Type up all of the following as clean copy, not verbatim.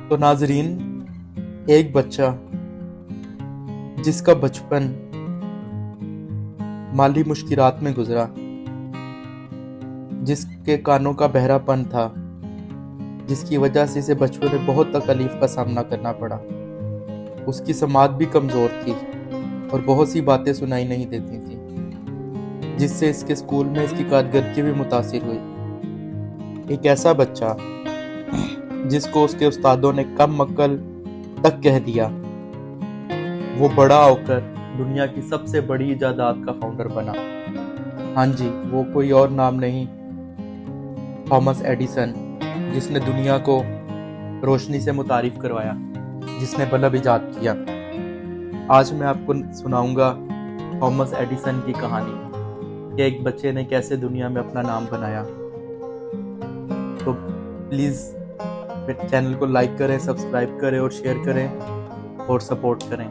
تو ناظرین، ایک بچہ جس کا بچپن مالی مشکلات میں گزرا، جس کے کانوں کا بہرا پن تھا، جس کی وجہ سے اسے بچپن میں بہت تکلیف کا سامنا کرنا پڑا۔ اس کی سماعت بھی کمزور تھی اور بہت سی باتیں سنائی نہیں دیتی تھیں، جس سے اس کے اسکول میں اس کی کارکردگی بھی متاثر ہوئی۔ ایک ایسا بچہ جس کو اس کے استادوں نے کم عقل تک کہہ دیا، وہ بڑا ہو کر دنیا کی سب سے بڑی ایجادات کا فاؤنڈر بنا۔ ہاں جی، وہ کوئی اور نام نہیں، تھامس ایڈیسن، جس نے دنیا کو روشنی سے متعارف کروایا، جس نے بلب ایجاد کیا۔ آج میں آپ کو سناؤں گا تھامس ایڈیسن کی کہانی کہ ایک بچے نے کیسے دنیا میں اپنا نام بنایا۔ تو پلیز میرے چینل کو لائک کریں، سبسکرائب کریں اور شیئر کریں اور سپورٹ کریں،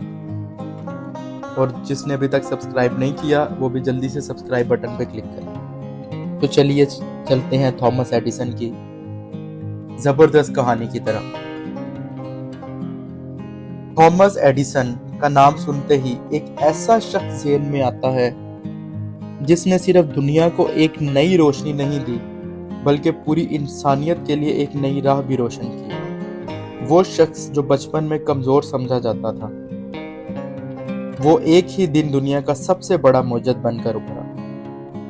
اور جس نے ابھی تک سبسکرائب نہیں کیا وہ بھی جلدی سے سبسکرائب بٹن پہ کلک کریں۔ تو چلیے چلتے ہیں تھامس ایڈیسن کی زبردست کہانی کی طرف۔ تھامس ایڈیسن کا نام سنتے ہی ایک ایسا شخص ذہن میں آتا ہے جس نے صرف دنیا کو ایک نئی روشنی نہیں دی بلکہ پوری انسانیت کے لیے ایک نئی راہ بھی روشن کی۔ وہ شخص جو بچپن میں کمزور سمجھا جاتا تھا، وہ ایک ہی دن دنیا کا سب سے بڑا موجد بن کر ابھرا،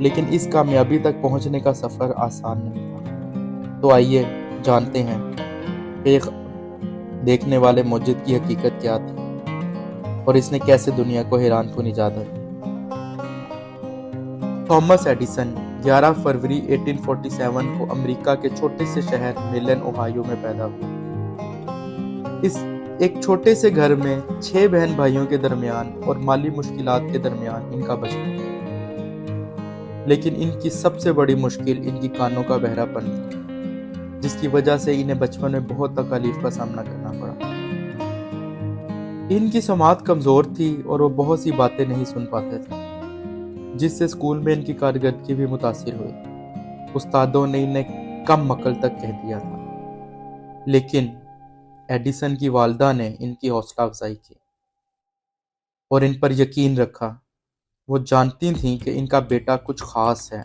لیکن اس کامیابی تک پہنچنے کا سفر آسان نہیں تھا۔ تو آئیے جانتے ہیں کہ دیکھنے والے موجد کی حقیقت کیا تھی اور اس نے کیسے دنیا کو حیران کن ایجاد کی۔ تھامس ایڈیسن 11 فروری 1847 کو امریکہ کے چھوٹے سے شہر میلن، اوہایو میں پیدا ہوئے۔ اس ایک چھوٹے سے گھر میں 6 بہن بھائیوں کے درمیان اور مالی مشکلات کے درمیان ان کا بچپن تھا، لیکن ان کی سب سے بڑی مشکل ان کی کانوں کا بہرا پن تھا، جس کی وجہ سے انہیں بچپن میں بہت تکلیف کا سامنا کرنا پڑا۔ ان کی سماعت کمزور تھی اور وہ بہت سی باتیں نہیں سن پاتے تھے، جس سے اسکول میں ان کی کارکردگی بھی متاثر ہوئی۔ استادوں نے انہیں کم عقل تک کہہ دیا تھا، لیکن ایڈیسن کی والدہ نے ان کی حوصلہ افزائی کی اور ان پر یقین رکھا۔ وہ جانتی تھیں کہ ان کا بیٹا کچھ خاص ہے۔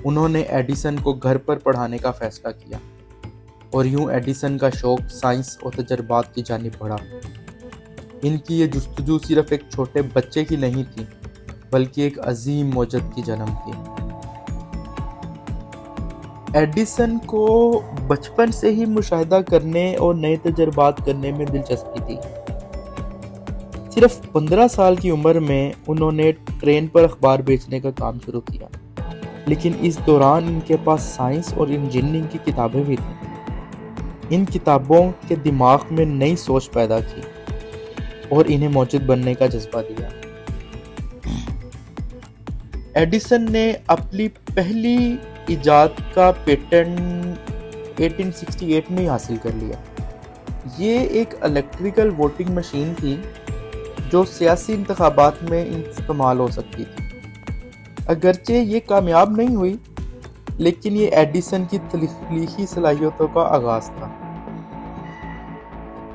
انہوں نے ایڈیسن کو گھر پر پڑھانے کا فیصلہ کیا اور یوں ایڈیسن کا شوق سائنس اور تجربات کی جانب بڑھا۔ ان کی یہ جستجو صرف ایک چھوٹے بچے کی نہیں تھی بلکہ ایک عظیم موجد کی جنم تھی۔ ایڈیسن کو بچپن سے ہی مشاہدہ کرنے اور نئے تجربات کرنے میں دلچسپی تھی۔ صرف 15 سال کی عمر میں انہوں نے ٹرین پر اخبار بیچنے کا کام شروع کیا، لیکن اس دوران ان کے پاس سائنس اور انجینئرنگ کی کتابیں بھی تھیں۔ ان کتابوں کے دماغ میں نئی سوچ پیدا کی اور انہیں موجد بننے کا جذبہ دیا۔ ایڈیسن نے اپنی پہلی ایجاد کا پیٹنٹ 1868 میں حاصل کر لیا۔ یہ ایک الیکٹریکل ووٹنگ مشین تھی جو سیاسی انتخابات میں استعمال ہو سکتی تھی۔ اگرچہ یہ کامیاب نہیں ہوئی، لیکن یہ ایڈیسن کی تخلیقی صلاحیتوں کا آغاز تھا۔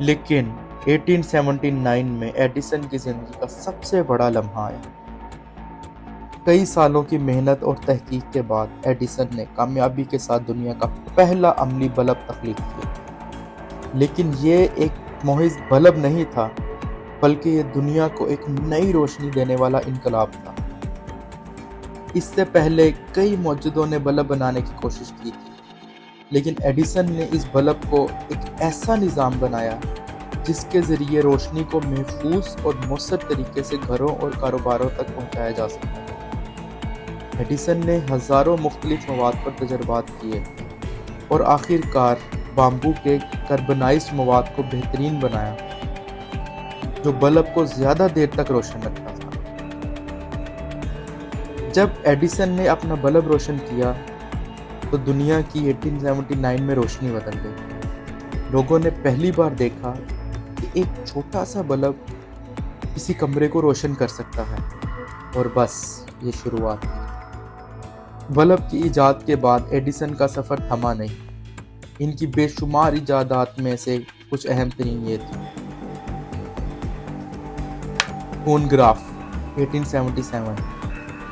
لیکن 1879 میں ایڈیسن کی زندگی کا سب سے بڑا لمحہ آیا۔ کئی سالوں کی محنت اور تحقیق کے بعد ایڈیسن نے کامیابی کے ساتھ دنیا کا پہلا عملی بلب تخلیق کیا۔ لیکن یہ ایک محض بلب نہیں تھا، بلکہ یہ دنیا کو ایک نئی روشنی دینے والا انقلاب تھا۔ اس سے پہلے کئی موجدوں نے بلب بنانے کی کوشش کی تھی، لیکن ایڈیسن نے اس بلب کو ایک ایسا نظام بنایا جس کے ذریعے روشنی کو محفوظ اور مؤثر طریقے سے گھروں اور کاروباروں تک پہنچایا جا سکتا۔ ایڈیسن نے ہزاروں مختلف مواد پر تجربات کیے اور آخر کار بامبو کے کاربنائزڈ مواد کو بہترین بنایا جو بلب کو زیادہ دیر تک روشن رکھتا تھا۔ جب ایڈیسن نے اپنا بلب روشن کیا تو دنیا کی 1879 میں روشنی بدل گئی۔ لوگوں نے پہلی بار دیکھا کہ ایک چھوٹا سا بلب کسی کمرے کو روشن کر سکتا ہے، اور بس یہ شروعات تھی۔ بلب کی ایجاد کے بعد ایڈیسن کا سفر تھما نہیں۔ ان کی بے شمار ایجادات میں سے کچھ اہم ترین یہ تھی: فونگراف 1877،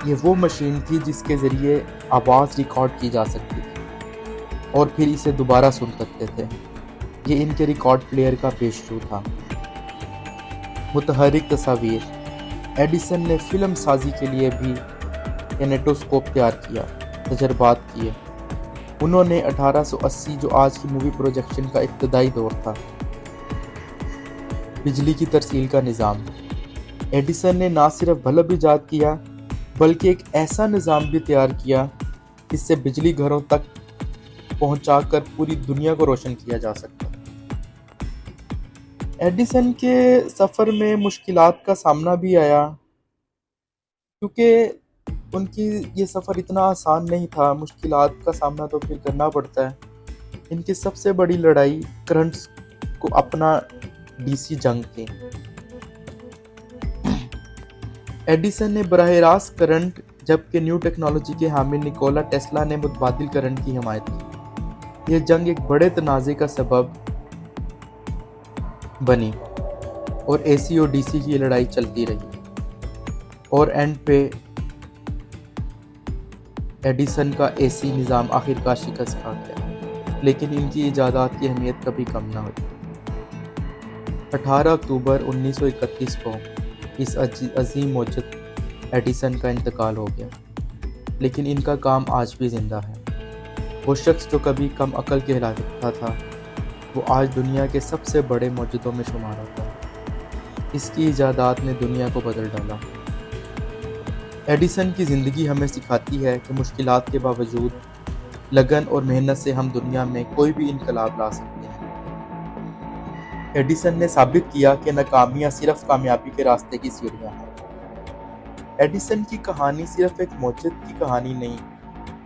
یہ وہ مشین تھی جس کے ذریعے آواز ریکارڈ کی جا سکتی تھی اور پھر اسے دوبارہ سن سکتے تھے۔ یہ ان کے ریکارڈ پلیئر کا پیش رو تھا۔ متحرک تصاویر: ایڈیسن نے فلم سازی کے لیے بھی کینیٹوسکوپ تیار کیا، تجربات کیے۔ انہوں نے 1880 جو آج کی مووی پروجیکشن کا ابتدائی دور تھا، بجلی کی ترسیل کا نظام۔ ایڈیسن نے نہ صرف بلب ایجاد کیا بلکہ ایک ایسا نظام بھی تیار کیا جس سے بجلی گھروں تک پہنچا کر پوری دنیا کو روشن کیا جا سکتا۔ ایڈیسن کے سفر میں مشکلات کا سامنا بھی آیا، کیونکہ ان کی یہ سفر اتنا آسان نہیں تھا۔ مشکلات کا سامنا تو پھر کرنا پڑتا ہے۔ ان کی سب سے بڑی لڑائی کرنٹس کو اپنا ڈی سی جنگ تھی۔ ایڈیسن نے براہ راست کرنٹ، جبکہ نیو ٹیکنالوجی کے حامل نیکولا ٹیسلا نے متبادل کرنٹ کی حمایت کی۔ یہ جنگ ایک بڑے تنازع کا سبب بنی اور اے سی اور ڈی سی کی لڑائی چلتی رہی، اور اینڈ پہ ایڈیسن کا اے سی نظام آخرکار شکست کھا گیا، لیکن ان کی ایجادات کی اہمیت کبھی کم نہ ہوئی۔ 18 اکتوبر 1931 کو اس عظیم موجد ایڈیسن کا انتقال ہو گیا، لیکن ان کا کام آج بھی زندہ ہے۔ وہ شخص جو کبھی کم عقل کہلاتا تھا، وہ آج دنیا کے سب سے بڑے موجودوں میں شمار ہوتا ہے۔ اس کی ایجادات نے دنیا کو بدل ڈالا۔ ایڈیسن کی زندگی ہمیں سکھاتی ہے کہ مشکلات کے باوجود لگن اور محنت سے ہم دنیا میں کوئی بھی انقلاب لا سکتے ہیں۔ ایڈیسن نے ثابت کیا کہ ناکامیاں صرف کامیابی کے راستے کی سیڑھیاں ہیں۔ ایڈیسن کی کہانی صرف ایک موجد کی کہانی نہیں،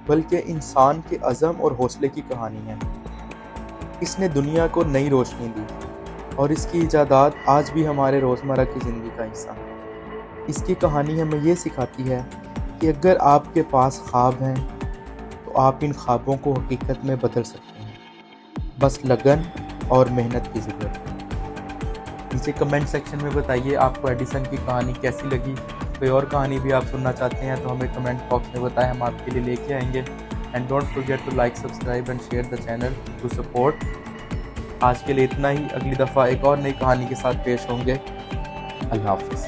بلکہ انسان کے عزم اور حوصلے کی کہانی ہے۔ اس نے دنیا کو نئی روشنی دی، اور اس کی ایجادات آج بھی ہمارے روزمرہ کی زندگی کا حصہ ہیں۔ اس کی کہانی ہمیں یہ سکھاتی ہے کہ اگر آپ کے پاس خواب ہیں تو آپ ان خوابوں کو حقیقت میں بدل سکتے ہیں، بس لگن اور محنت کی ضرورت ہے۔ نیچے کمنٹ سیکشن میں بتائیے آپ کو ایڈیسن کی کہانی کیسی لگی۔ کوئی اور کہانی بھی آپ سننا چاہتے ہیں تو ہمیں کمنٹ باکس میں بتائیں، ہم آپ کے لیے لے کے آئیں گے۔ And don't forget to like, subscribe and share the channel to support. آج کے لیے اتنا ہی، اگلی دفعہ ایک اور نئی کہانی کے ساتھ پیش ہوں گے۔ اللہ حافظ۔